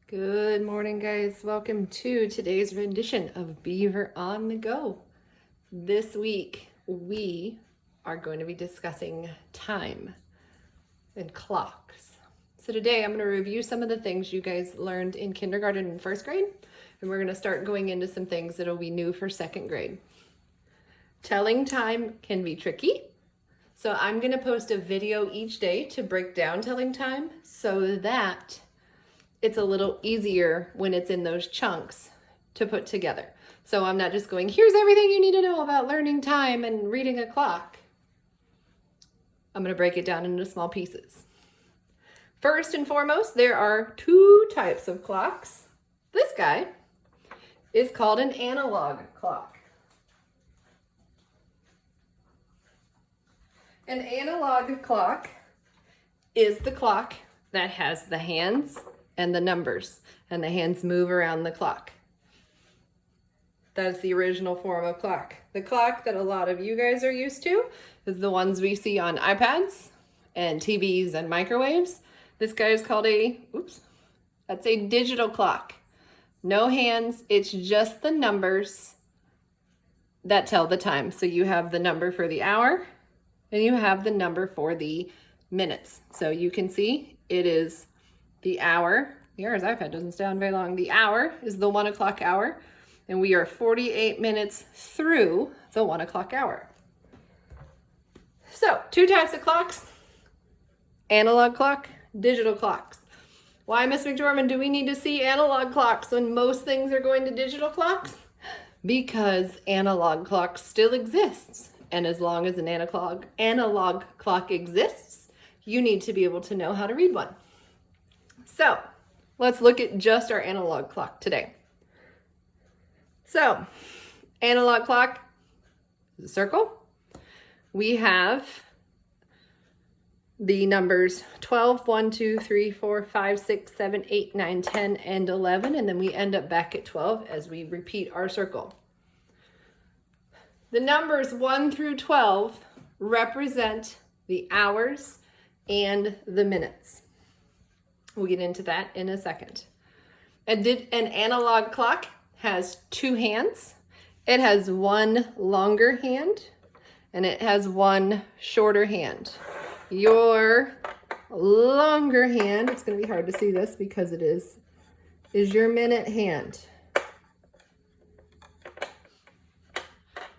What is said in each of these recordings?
Good morning, guys. Welcome to today's rendition of Beaver on the Go. This week, we are going to be discussing time and clocks. So today, I'm going to review some of the things you guys learned in kindergarten and first grade, and we're going to start going into some things that will be new for second grade. Telling time can be tricky, so I'm going to post a video each day to break down telling time so that it's a little easier when it's in those chunks to put together. So I'm not just going, here's everything you need to know about learning time and reading a clock. I'm going to break it down into small pieces. First and foremost, there are two types of clocks. This guy is called an analog clock. An analog clock is the clock that has the hands and the numbers, and the hands move around the clock. That's the original form of clock. The clock that a lot of you guys are used to is the ones we see on iPads and TVs and microwaves. This guy is called that's a digital clock. No hands, it's just the numbers that tell the time. So you have the number for the hour and you have the number for the minutes. So you can see it is the hour. Yours iPad doesn't stay on very long. The hour is the 1 o'clock hour, and we are 48 minutes through the 1 o'clock hour. So, two types of clocks: analog clock, digital clocks. Why, Miss McDormand, do we need to see analog clocks when most things are going to digital clocks? Because analog clocks still exists, and as long as an analog clock exists, you need to be able to know how to read one. So let's look at just our analog clock today. So analog clock is a circle. We have the numbers 12, 1, 2, 3, 4, 5, 6, 7, 8, 9, 10, and 11, and then we end up back at 12 as we repeat our circle. The numbers 1 through 12 represent the hours and the minutes. We'll get into that in a second. An analog clock has two hands. It has one longer hand and it has one shorter hand. Your longer hand, it's going to be hard to see this because it is your minute hand.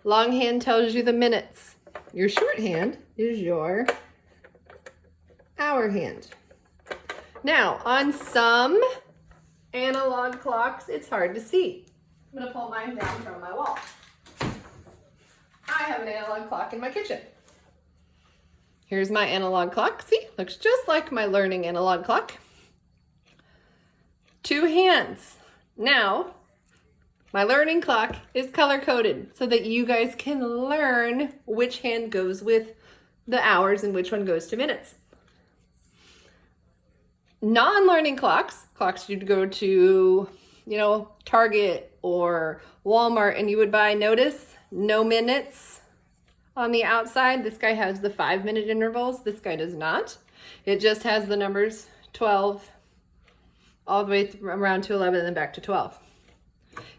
Long hand tells you the minutes. Your short hand is your hour hand. Now, on some analog clocks, it's hard to see. I'm going to pull mine down from my wall. I have an analog clock in my kitchen. Here's my analog clock. See, looks just like my learning analog clock. Two hands. Now, my learning clock is color-coded so that you guys can learn which hand goes with the hours and which one goes to minutes. Non-learning clocks you'd go to, Target or Walmart and you would buy, notice, no minutes on the outside. This guy has the 5-minute intervals. This guy does not. It just has the numbers 12 all the way around to 11 and then back to 12.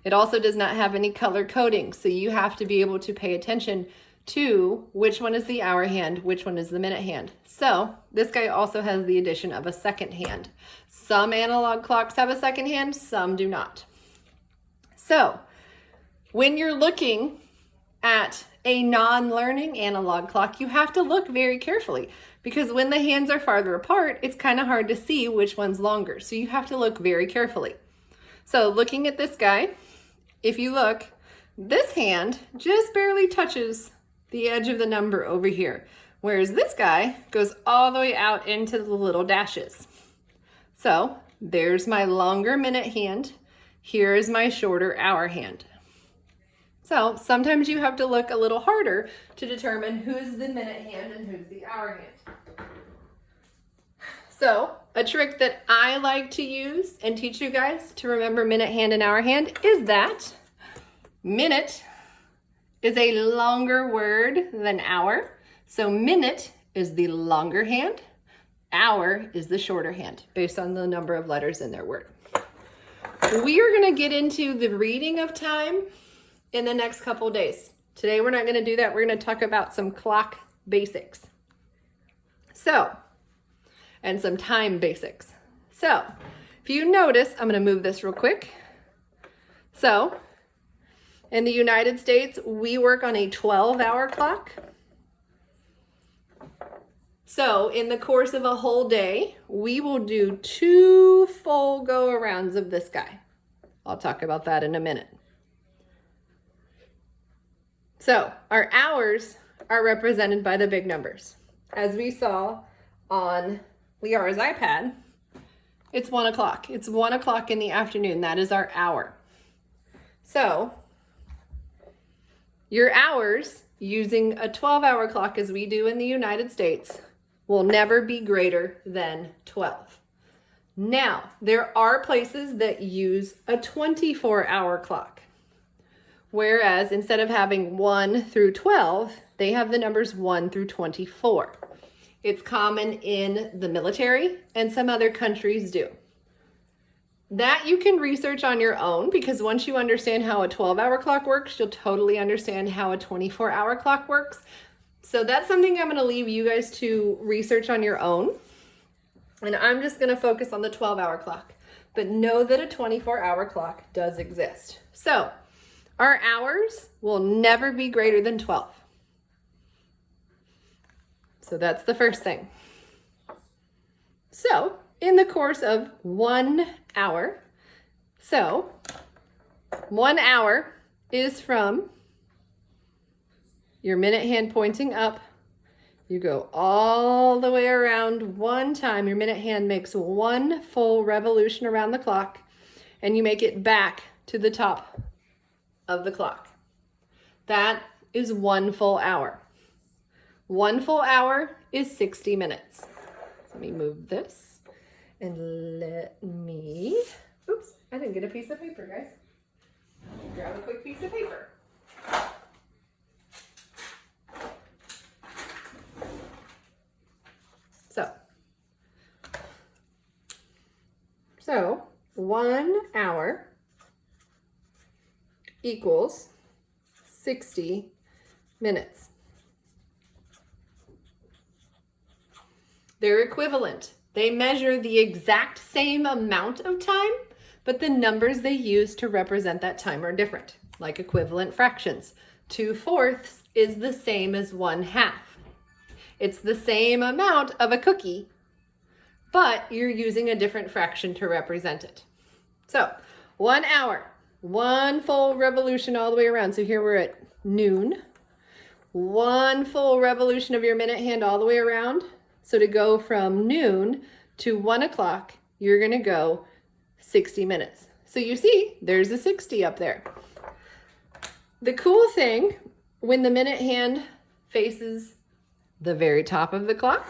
It also does not have any color coding, so you have to be able to pay attention to which one is the hour hand, which one is the minute hand. So this guy also has the addition of a second hand. Some analog clocks have a second hand, some do not. So when you're looking at a non-learning analog clock, you have to look very carefully because when the hands are farther apart, it's kind of hard to see which one's longer. So you have to look very carefully. So looking at this guy, if you look, this hand just barely touches the edge of the number over here, whereas this guy goes all the way out into the little dashes. So there's my longer minute hand. Here is my shorter hour hand. So sometimes you have to look a little harder to determine who's the minute hand and who's the hour hand. So a trick that I like to use and teach you guys to remember minute hand and hour hand is that minute is a longer word than hour. So minute is the longer hand, hour is the shorter hand based on the number of letters in their word. We are going to get into the reading of time in the next couple of days. Today, we're not going to do that. We're going to talk about some clock basics. So, and some time basics. So, if you notice, I'm going to move this real quick. So, in the United States, we work on a 12-hour clock. So, in the course of a whole day, we will do 2 full go-arounds of this guy. I'll talk about that in a minute. So, our hours are represented by the big numbers. As we saw on Liara's iPad, it's 1 o'clock. It's 1 o'clock in the afternoon. That is our hour. So, your hours using a 12-hour clock as we do in the United States will never be greater than 12. Now, there are places that use a 24-hour clock, whereas instead of having 1 through 12, they have the numbers 1 through 24. It's common in the military, and some other countries do. That you can research on your own, because once you understand how a 12-hour clock works, you'll totally understand how a 24-hour clock works. So that's something I'm going to leave you guys to research on your own. And I'm just going to focus on the 12-hour clock. But know that a 24-hour clock does exist. So our hours will never be greater than 12. So that's the first thing. So in the course of 1 hour, so 1 hour is from your minute hand pointing up. You go all the way around one time. Your minute hand makes 1 full revolution around the clock, and you make it back to the top of the clock. That is 1 full hour. 1 full hour is 60 minutes. Let me move this and let me, oops, I didn't get a piece of paper, guys. Grab a quick piece of paper. So 1 hour equals 60 minutes. They're equivalent. They measure the exact same amount of time, but the numbers they use to represent that time are different, like equivalent fractions. 2/4 is the same as 1/2. It's the same amount of a cookie, but you're using a different fraction to represent it. So 1 hour, 1 full revolution all the way around. So here we're at noon. 1 full revolution of your minute hand all the way around. So to go from noon to 1 o'clock, you're going to go 60 minutes. So you see, there's a 60 up there. The cool thing, when the minute hand faces the very top of the clock,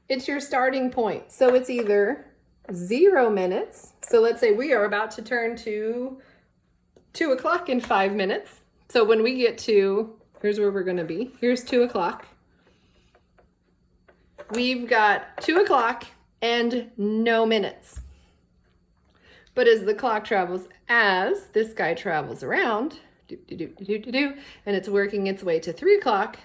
it's your starting point. So it's either 0 minutes. So let's say we are about to turn to 2 o'clock in 5 minutes. So when we get to, here's where we're going to be. Here's 2 o'clock. We've got 2 o'clock and no minutes. But as the clock travels, as this guy travels around, and it's working its way to 3 o'clock,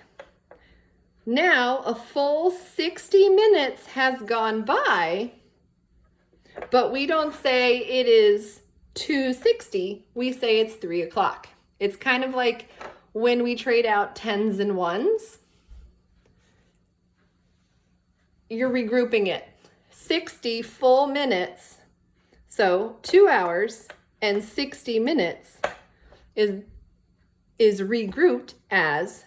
now a full 60 minutes has gone by, but we don't say it is 2:60, we say it's 3 o'clock. It's kind of like when we trade out 10s and 1s. You're regrouping it. 60 full minutes, so 2 hours and 60 minutes is regrouped as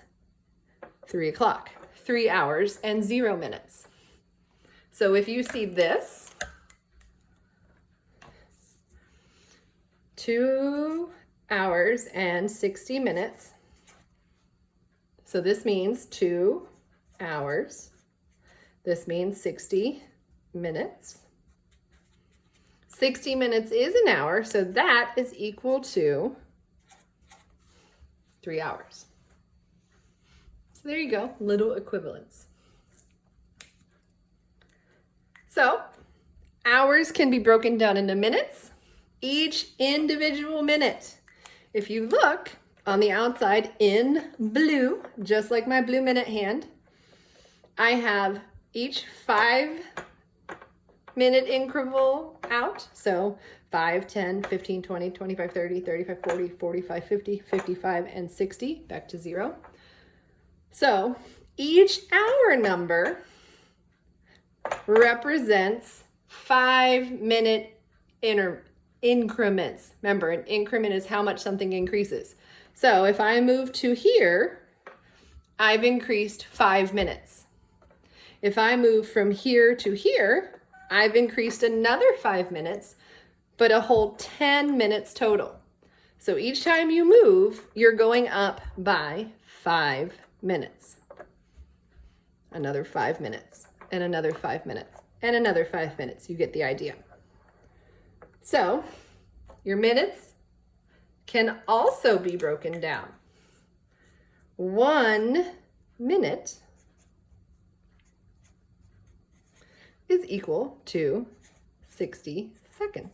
3 o'clock. 3 hours and 0 minutes. So if you see this, 2 hours and 60 minutes. So this means 2 hours. This means 60 minutes. 60 minutes is an hour, so that is equal to 3 hours. So there you go, little equivalence. So hours can be broken down into minutes, each individual minute. If you look on the outside in blue, just like my blue minute hand, I have each 5-minute interval out. So 5, 10, 15, 20, 25, 30, 35, 40, 45, 50, 55, and 60, back to 0. So each hour number represents 5-minute increments. Remember, an increment is how much something increases. So if I move to here, I've increased 5 minutes. If I move from here to here, I've increased another 5 minutes, but a whole 10 minutes total. So each time you move, you're going up by 5 minutes. Another 5 minutes, and another 5 minutes, and another 5 minutes. You get the idea. So your minutes can also be broken down. 1 minute is equal to 60 seconds.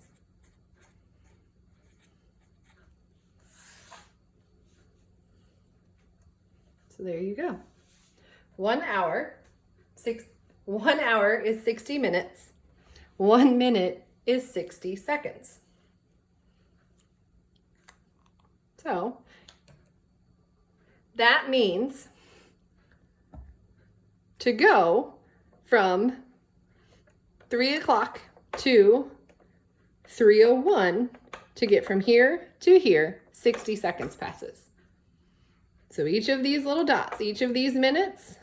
So there you go. 1 hour, 1 hour is 60 minutes. 1 minute is 60 seconds. So that means to go from 3 o'clock to 3:01 to get from here to here, 60 seconds passes. So each of these little dots, each of these minutes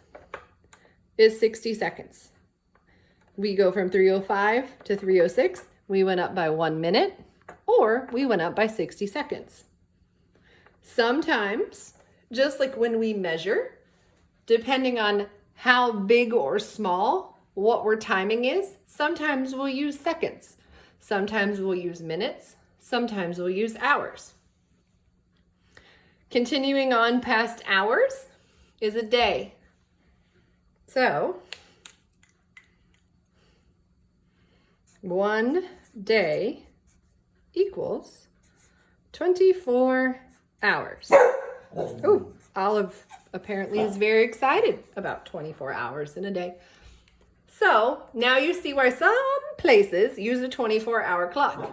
is 60 seconds. We go from 3:05 to 3:06, we went up by 1 minute, or we went up by 60 seconds. Sometimes, just like when we measure, depending on how big or small what we're timing is, sometimes we'll use seconds, sometimes we'll use minutes, sometimes we'll use hours. Continuing on past hours is a day. So 1 day equals 24 hours. Oh, Olive apparently is very excited about 24 hours in a day. So now you see why some places use a 24-hour clock,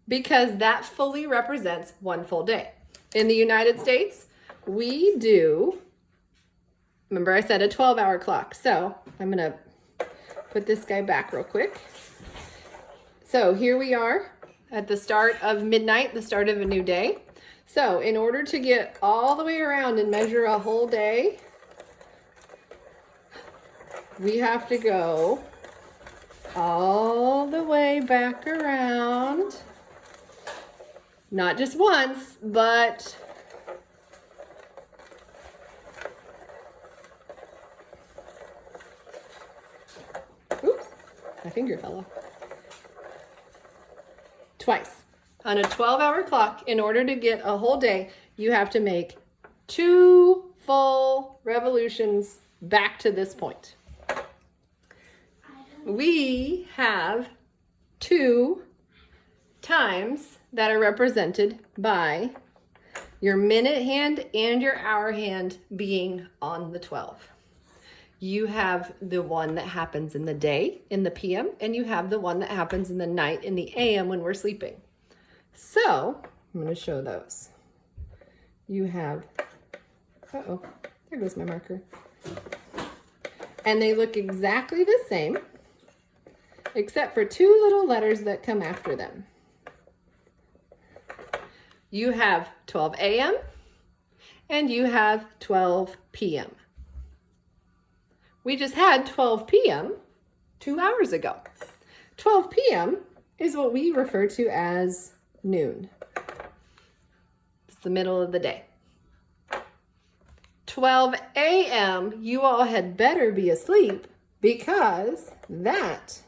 because that fully represents 1 full day. In the United States, we do, remember I said a 12-hour clock. So I'm gonna put this guy back real quick. So here we are at the start of midnight, the start of a new day. So in order to get all the way around and measure a whole day, we have to go all the way back around. Not just once, but oops, my finger fell off. Twice. On a 12-hour clock, in order to get a whole day, you have to make 2 full revolutions back to this point. We have 2 times that are represented by your minute hand and your hour hand being on the 12. You have the one that happens in the day, in the PM, and you have the one that happens in the night, in the AM when we're sleeping. So I'm going to show those. You have, uh-oh, there goes my marker. And they look exactly the same, except for 2 little letters that come after them. You have 12 a.m. and you have 12 p.m. We just had 12 p.m. 2 hours ago. 12 p.m. is what we refer to as noon. It's the middle of the day. 12 a.m. you all had better be asleep, because that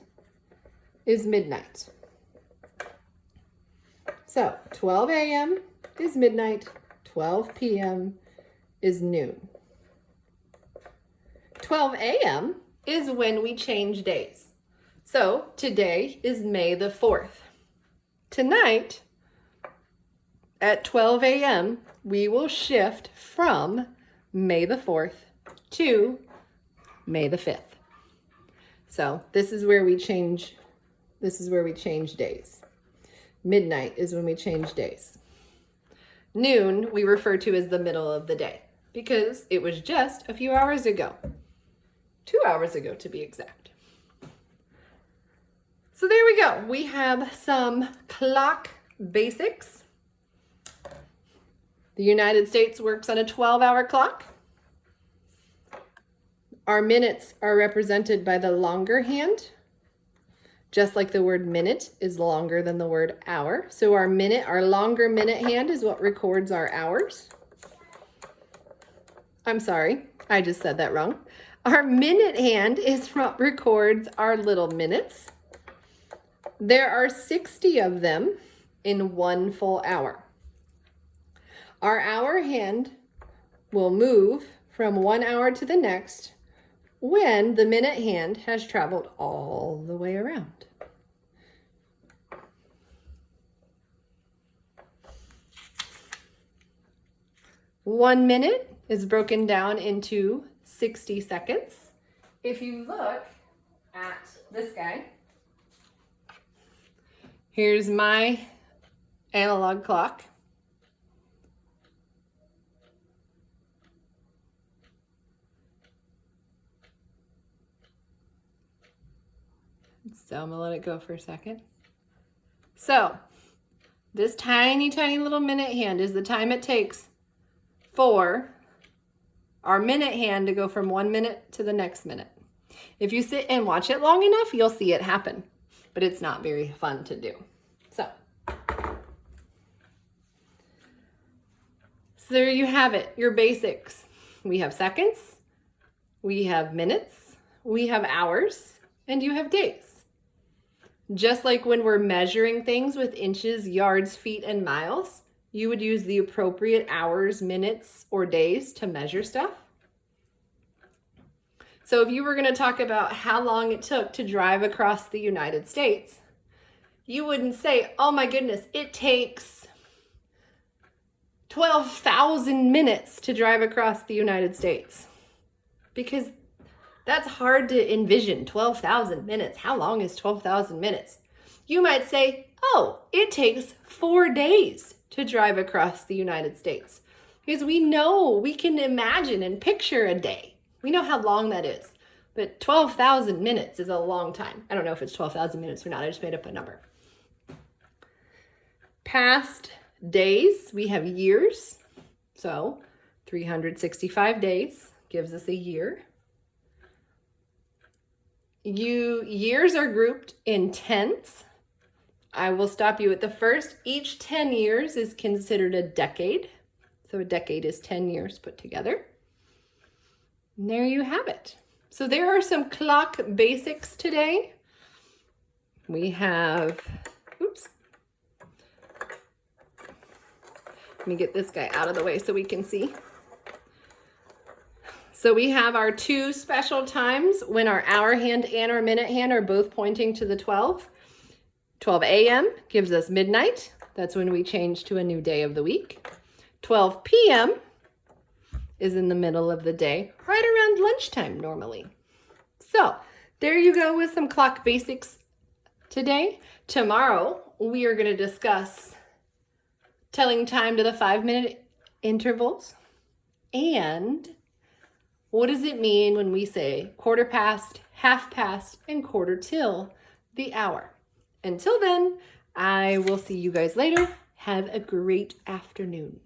is midnight. So 12 a.m. is midnight, 12 p.m. is noon. 12 a.m. is when we change days. So today is May the 4th. tonight at 12 a.m., we will shift from May the 4th to May the 5th. So this is where we change days. Midnight is when we change days. Noon we refer to as the middle of the day because it was just a few hours ago. 2 hours ago to be exact. So there we go. We have some clock basics. The United States works on a 12-hour clock. Our minutes are represented by the longer hand, just like the word minute is longer than the word hour. So our longer minute hand is what records our hours. I'm sorry, I just said that wrong. Our minute hand is what records our little minutes. There are 60 of them in 1 full hour. Our hour hand will move from 1 hour to the next when the minute hand has traveled all the way around. One minute is broken down into 60 seconds. If you look at this guy, here's my analog clock. So I'm gonna let it go for a second. So this tiny, tiny little minute hand is the time it takes for our minute hand to go from 1 minute to the next minute. If you sit and watch it long enough, you'll see it happen, but it's not very fun to do. So there you have it, your basics. We have seconds, we have minutes, we have hours, and you have days. Just like when we're measuring things with inches, yards, feet, and miles, you would use the appropriate hours, minutes, or days to measure stuff. So if you were going to talk about how long it took to drive across the United States, you wouldn't say, oh my goodness, it takes 12,000 minutes to drive across the United States. Because that's hard to envision, 12,000 minutes. How long is 12,000 minutes? You might say, oh, it takes 4 days to drive across the United States. Because we can imagine and picture a day. We know how long that is. But 12,000 minutes is a long time. I don't know if it's 12,000 minutes or not. I just made up a number. Past days, we have years. So 365 days gives us a year. Years are grouped in tenths. I will stop you at the first. Each 10 years is considered a decade. So a decade is 10 years put together. And there you have it. So there are some clock basics today. We have, let me get this guy out of the way so we can see. So we have our 2 special times when our hour hand and our minute hand are both pointing to the 12. 12 a.m. gives us midnight. That's when we change to a new day of the week. 12 p.m. is in the middle of the day, right around lunchtime normally. So there you go with some clock basics today. Tomorrow we are going to discuss telling time to the 5-minute intervals and what does it mean when we say quarter past, half past, and quarter till the hour. Until then, I will see you guys later. Have a great afternoon.